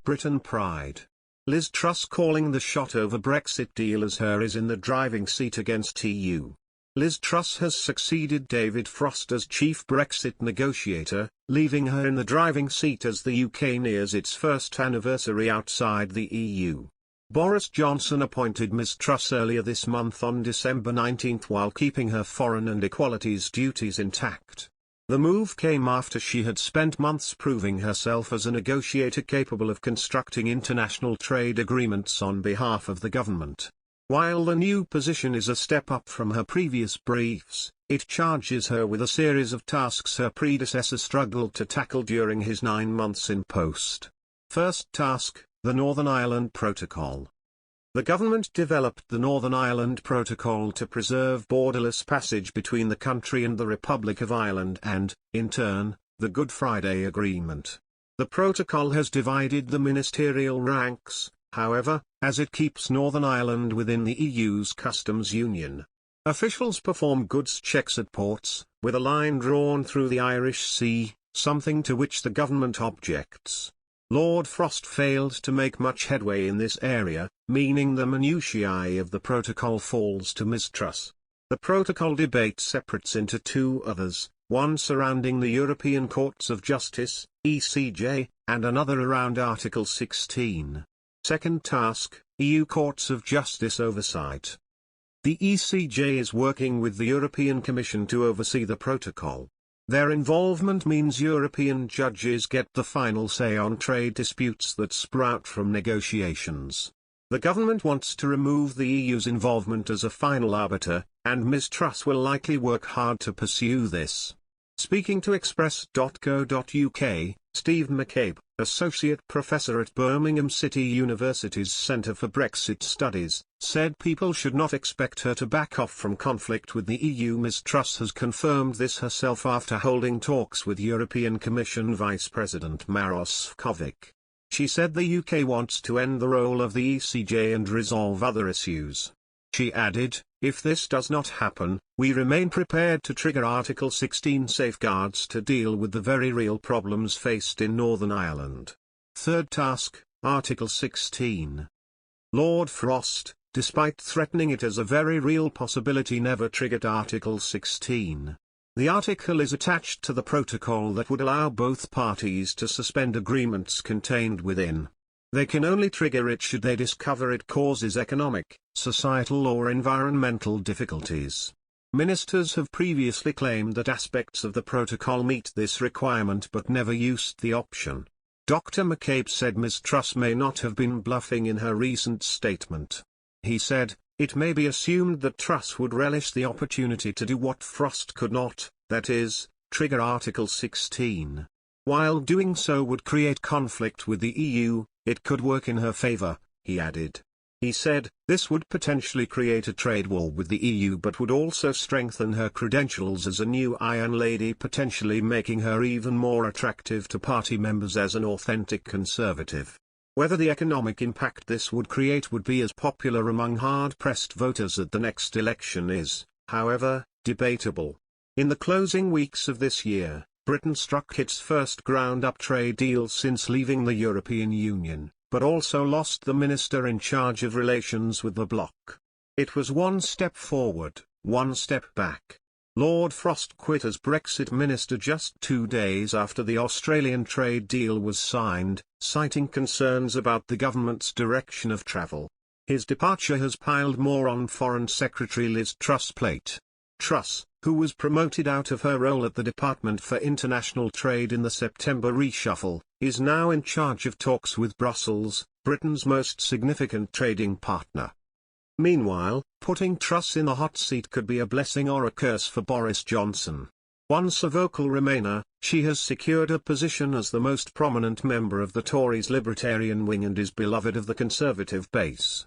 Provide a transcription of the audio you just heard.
Britain pride. Liz Truss calling the shot over Brexit deal as her is in the driving seat against EU. Liz Truss has succeeded David Frost as chief Brexit negotiator, leaving her in the driving seat as the UK nears its first anniversary outside the EU. Boris Johnson appointed Ms Truss earlier this month on December 19 while keeping her foreign and equalities duties intact. The move came after she had spent months proving herself as a negotiator capable of constructing international trade agreements on behalf of the government. While the new position is a step up from her previous briefs, it charges her with a series of tasks her predecessor struggled to tackle during his 9 months in post. First task, the Northern Ireland Protocol. The government developed the Northern Ireland Protocol to preserve borderless passage between the country and the Republic of Ireland and, in turn, the Good Friday Agreement. The protocol has divided the ministerial ranks, however, as it keeps Northern Ireland within the EU's customs union. Officials perform goods checks at ports, with a line drawn through the Irish Sea, something to which the government objects. Lord Frost failed to make much headway in this area, meaning the minutiae of the protocol falls to Ms Truss. The protocol debate separates into two others, one surrounding the European Courts of Justice, ECJ, and another around Article 16. Second task, EU Courts of Justice oversight. The ECJ is working with the European Commission to oversee the protocol. Their involvement means European judges get the final say on trade disputes that sprout from negotiations. The government wants to remove the EU's involvement as a final arbiter, and Ms Truss will likely work hard to pursue this. Speaking to Express.co.uk, Steve McCabe, Associate Professor at Birmingham City University's Centre for Brexit Studies, said people should not expect her to back off from conflict with the EU. Ms Truss has confirmed this herself after holding talks with European Commission Vice President Maros Sefcovic. She said the UK wants to end the role of the ECJ and resolve other issues. She added, "If this does not happen, we remain prepared to trigger Article 16 safeguards to deal with the very real problems faced in Northern Ireland." Third task, Article 16. Lord Frost, despite threatening it as a very real possibility, never triggered Article 16. The article is attached to the protocol that would allow both parties to suspend agreements contained within. They can only trigger it should they discover it causes economic, societal or environmental difficulties. Ministers have previously claimed that aspects of the protocol meet this requirement but never used the option. Dr. McCabe said Ms Truss may not have been bluffing in her recent statement. He said, "It may be assumed that Truss would relish the opportunity to do what Frost could not, that is, trigger Article 16. While doing so would create conflict with the EU, it could work in her favour," he added. He said, "This would potentially create a trade war with the EU but would also strengthen her credentials as a new Iron Lady, potentially making her even more attractive to party members as an authentic conservative." Whether the economic impact this would create would be as popular among hard-pressed voters at the next election is, however, debatable. In the closing weeks of this year, Britain struck its first ground-up trade deal since leaving the European Union, but also lost the minister in charge of relations with the bloc. It was one step forward, one step back. Lord Frost quit as Brexit minister just 2 days after the Australian trade deal was signed, citing concerns about the government's direction of travel. His departure has piled more on Foreign Secretary Liz Truss' plate. Truss, who was promoted out of her role at the Department for International Trade in the September reshuffle, is now in charge of talks with Brussels, Britain's most significant trading partner. Meanwhile, putting Truss in the hot seat could be a blessing or a curse for Boris Johnson. Once a vocal Remainer, she has secured a position as the most prominent member of the Tories' libertarian wing and is beloved of the Conservative base.